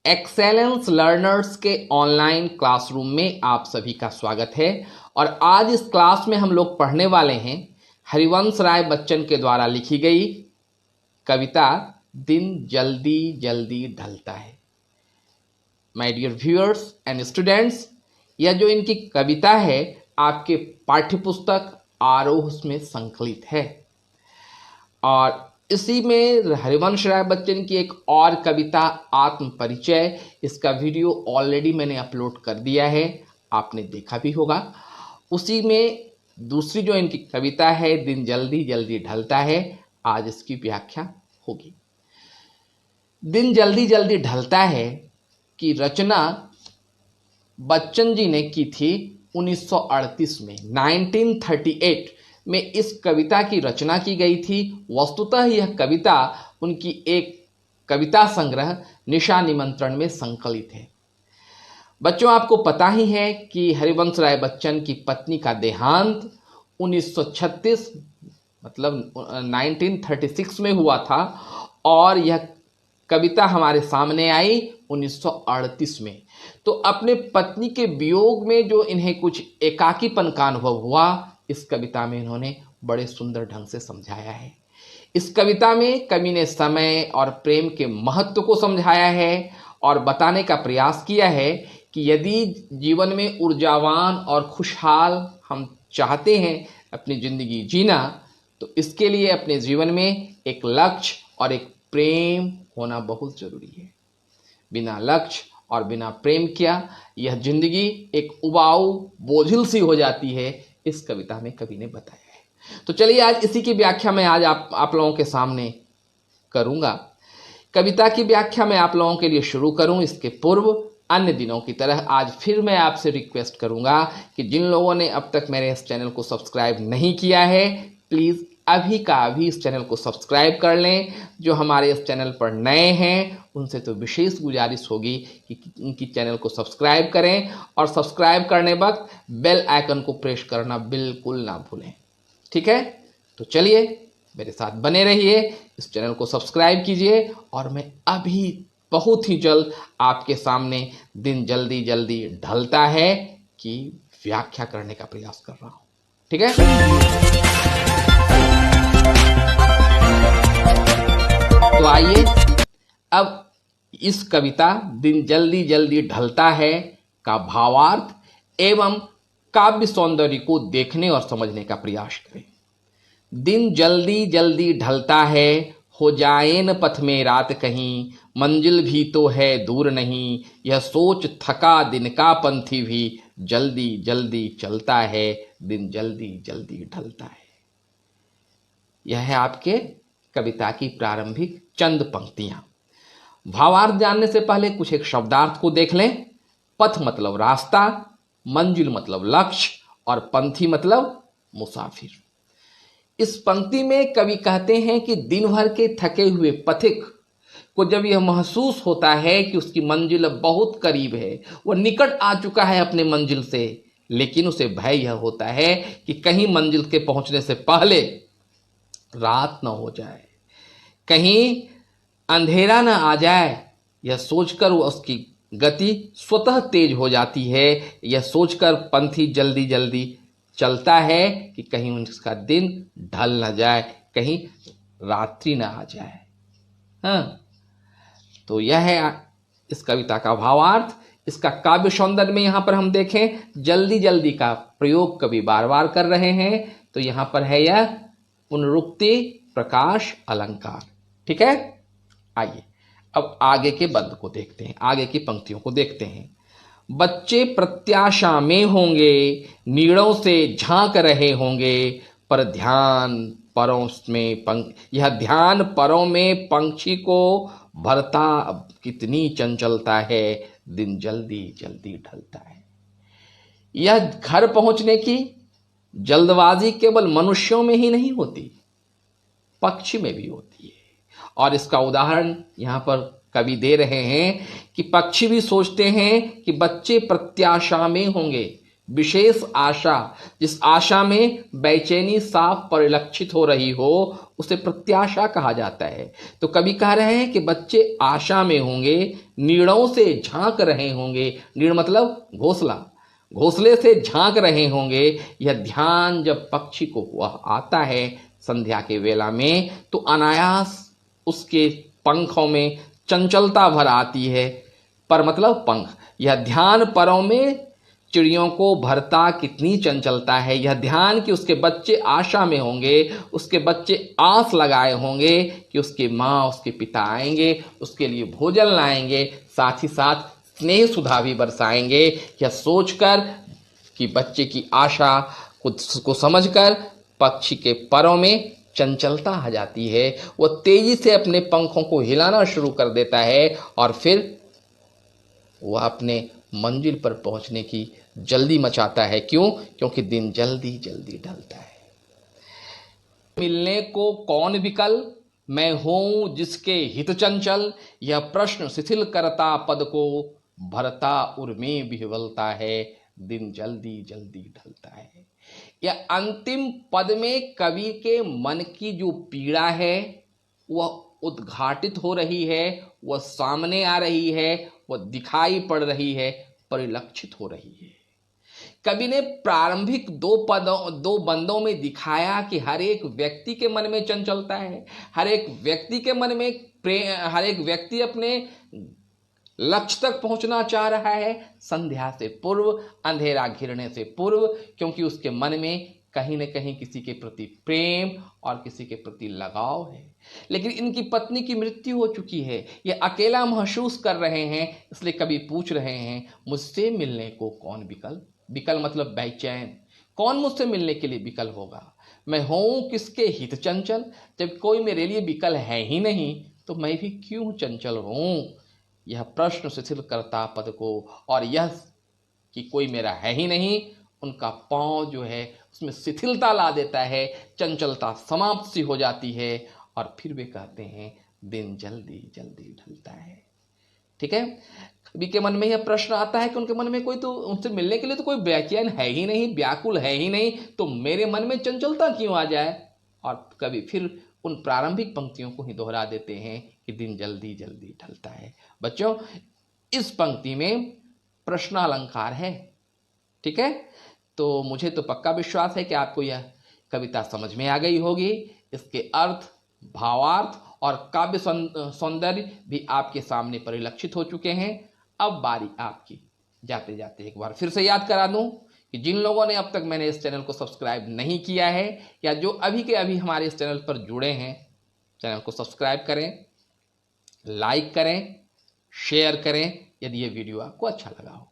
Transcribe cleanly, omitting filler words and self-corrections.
Excellence learners के online classroom में आप सभी का स्वागत है। और आज इस क्लास में हम लोग पढ़ने वाले हैं हरिवंश राय बच्चन के द्वारा लिखी गई कविता दिन जल्दी जल्दी ढलता है। My dear viewers and students, यह जो इनकी कविता है आपके पाठ्यपुस्तक आरोह में संकलित है। और इसी में हरिवंश राय बच्चन की एक और कविता आत्म परिचय, इसका वीडियो ऑलरेडी मैंने अपलोड कर दिया है, आपने देखा भी होगा। उसी में दूसरी जो इनकी कविता है दिन जल्दी जल्दी ढलता है, आज इसकी व्याख्या होगी। दिन जल्दी जल्दी ढलता है की रचना बच्चन जी ने की थी 1938 में, 1938 में इस कविता की रचना की गई थी। वस्तुतः यह कविता उनकी एक कविता संग्रह निशा निमंत्रण में संकलित है। बच्चों, आपको पता ही है कि हरिवंश राय बच्चन की पत्नी का देहांत 1936 मतलब 1936 में हुआ था और यह कविता हमारे सामने आई 1938 में। तो अपने पत्नी के वियोग में जो इन्हें कुछ एकाकीपन का अनुभव हुआ, इस कविता में इन्होंने बड़े सुंदर ढंग से समझाया है। इस कविता में कवि ने समय और प्रेम के महत्व को समझाया है और बताने का प्रयास किया है कि यदि जीवन में ऊर्जावान और खुशहाल हम चाहते हैं अपनी जिंदगी जीना, तो इसके लिए अपने जीवन में एक लक्ष्य और एक प्रेम होना बहुत जरूरी है। बिना लक्ष्य और बिना प्रेम किया यह जिंदगी एक उबाऊ बोझिल सी हो जाती है, इस कविता में कवि ने बताया है। तो चलिए आज इसी की व्याख्या मैं आज आप लोगों के सामने करूंगा। कविता की व्याख्या मैं आप लोगों के लिए शुरू करूं इसके पूर्व अन्य दिनों की तरह आज फिर मैं आपसे रिक्वेस्ट करूंगा कि जिन लोगों ने अब तक मेरे इस चैनल को सब्सक्राइब नहीं किया है, प्लीज अभी का अभी इस चैनल को सब्सक्राइब कर लें। जो हमारे इस चैनल पर नए हैं उनसे तो विशेष गुजारिश होगी कि उनकी चैनल को सब्सक्राइब करें और सब्सक्राइब करने वक्त बेल आइकन को प्रेस करना बिल्कुल ना भूलें। ठीक है, तो चलिए मेरे साथ बने रहिए, इस चैनल को सब्सक्राइब कीजिए और मैं अभी बहुत ही जल्द आपके सामने दिन जल्दी जल्दी ढलता है की व्याख्या करने का प्रयास कर रहा हूं। ठीक है, तो आइए अब इस कविता दिन जल्दी जल्दी ढलता है का भावार्थ एवं काव्य सौंदर्य को देखने और समझने का प्रयास करें। दिन जल्दी जल्दी ढलता है, हो जाए न पथ में रात कहीं, मंजिल भी तो है दूर नहीं, यह सोच थका दिन का पंथी भी, जल्दी जल्दी चलता है, दिन जल्दी जल्दी ढलता है। यह है आपके कविता की प्रारंभिक चंद पंक्तियां। भावार्थ जानने से पहले कुछ एक शब्दार्थ को देख लें। पथ मतलब रास्ता, मंजिल मतलब लक्ष्य और पंथी मतलब मुसाफिर। इस पंक्ति में कवि कहते हैं कि दिन भर के थके हुए पथिक को जब यह महसूस होता है कि उसकी मंजिल बहुत करीब है, वह निकट आ चुका है अपने मंजिल से, लेकिन उसे भय यह होता है कि कहीं मंजिल के पहुंचने से पहले रात न हो जाए, कहीं अंधेरा न आ जाए। यह सोचकर वो उसकी गति स्वतः तेज हो जाती है। यह सोचकर पंथी जल्दी जल्दी चलता है कि कहीं उसका दिन ढल न जाए, कहीं रात्रि न आ जाए। हाँ, तो यह है इस कविता का भावार्थ। इसका काव्य सौंदर्य में यहां पर हम देखें, जल्दी जल्दी का प्रयोग कवि बार बार कर रहे हैं, तो यहां पर है यह पुनरुक्ति प्रकाश अलंकार। ठीक है, आइए अब आगे के बंद को देखते हैं, आगे की पंक्तियों को देखते हैं। बच्चे प्रत्याशा में होंगे, नीड़ों से झांक रहे होंगे, पर ध्यान परों में यह ध्यान परों में पंछी को भरता, अब कितनी चंचलता है, दिन जल्दी जल्दी ढलता है। यह घर पहुंचने की जल्दबाजी केवल मनुष्यों में ही नहीं होती, पक्षी में भी होती है। और इसका उदाहरण यहां पर कवि दे रहे हैं कि पक्षी भी सोचते हैं कि बच्चे प्रत्याशा में होंगे, विशेष आशा, जिस आशा में बेचैनी साफ परिलक्षित हो रही हो उसे प्रत्याशा कहा जाता है। तो कवि कह रहे हैं कि बच्चे आशा में होंगे, नीड़ों से झांक रहे होंगे। नीड़ मतलब घोंसला, घोंसले से झांक रहे होंगे। यह ध्यान जब पक्षी को वह आता है संध्या के वेला में, तो अनायास उसके पंखों में चंचलता भर आती है। पर मतलब पंख। यह ध्यान परों में चिड़ियों को भरता कितनी चंचलता है। यह ध्यान कि उसके बच्चे आशा में होंगे, उसके बच्चे आस लगाए होंगे कि उसकी माँ उसके पिता आएंगे, उसके लिए भोजन लाएंगे, साथ ही साथ स्नेह सुधा भी बरसाएंगे। यह सोचकर कि बच्चे की आशा को समझकर पक्षी के परों में चंचलता आ जाती है। वह तेजी से अपने पंखों को हिलाना शुरू कर देता है और फिर वह अपने मंजिल पर पहुंचने की जल्दी मचाता है। क्यों? क्योंकि दिन जल्दी जल्दी ढलता है। मिलने को कौन विकल, मैं हूं जिसके हित चंचल, यह प्रश्न शिथिल करता पद को, भरता उर्मी विह्वलता है, दिन जल्दी जल्दी ढलता है। यह अंतिम पद में कवि के मन की जो पीड़ा है वह उद्घाटित हो रही है, वह सामने आ रही है, वह दिखाई पड़ रही है, परिलक्षित हो रही है। कवि ने प्रारंभिक दो बंदों में दिखाया कि हर एक व्यक्ति के मन में चंचलता है, हर एक व्यक्ति के मन में हर एक व्यक्ति अपने लक्ष्य तक पहुंचना चाह रहा है संध्या से पूर्व, अंधेरा घिरने से पूर्व, क्योंकि उसके मन में कहीं न कहीं किसी के प्रति प्रेम और किसी के प्रति लगाव है। लेकिन इनकी पत्नी की मृत्यु हो चुकी है, ये अकेला महसूस कर रहे हैं, इसलिए कभी पूछ रहे हैं मुझसे मिलने को कौन विकल। विकल मतलब बेचैन। कौन मुझसे मिलने के लिए विकल होगा? मैं हूं किसके हित चंचल, जब कोई मेरे लिए विकल है ही नहीं तो मैं भी क्यों चंचल हूं। यह प्रश्न शिथिल करता पद को, और यह कि कोई मेरा है ही नहीं, उनका पांव जो है उसमें शिथिलता ला देता है, चंचलता समाप्त सी हो जाती है, और फिर वे कहते हैं दिन जल्दी जल्दी ढलता है। ठीक है, कवि के मन में यह प्रश्न आता है कि उनके मन में कोई तो उनसे मिलने के लिए तो कोई बेचैन है ही नहीं, व्याकुल है ही नहीं, तो मेरे मन में चंचलता क्यों आ जाए। और कवि फिर उन प्रारंभिक पंक्तियों को ही दोहरा देते हैं कि दिन जल्दी जल्दी ढलता है। बच्चों, इस पंक्ति में प्रश्नालंकार है। ठीक है, तो मुझे तो पक्का विश्वास है कि आपको यह कविता समझ में आ गई होगी। इसके अर्थ, भावार्थ और काव्य सौंदर्य भी आपके सामने परिलक्षित हो चुके हैं। अब बारी आपकी। जाते जाते एक बार फिर से याद करा दूं कि जिन लोगों ने अब तक मैंने इस चैनल को सब्सक्राइब नहीं किया है, या जो अभी के अभी हमारे इस चैनल पर जुड़े हैं, चैनल को सब्सक्राइब करें, लाइक करें, शेयर करें यदि ये वीडियो आपको अच्छा लगा हो।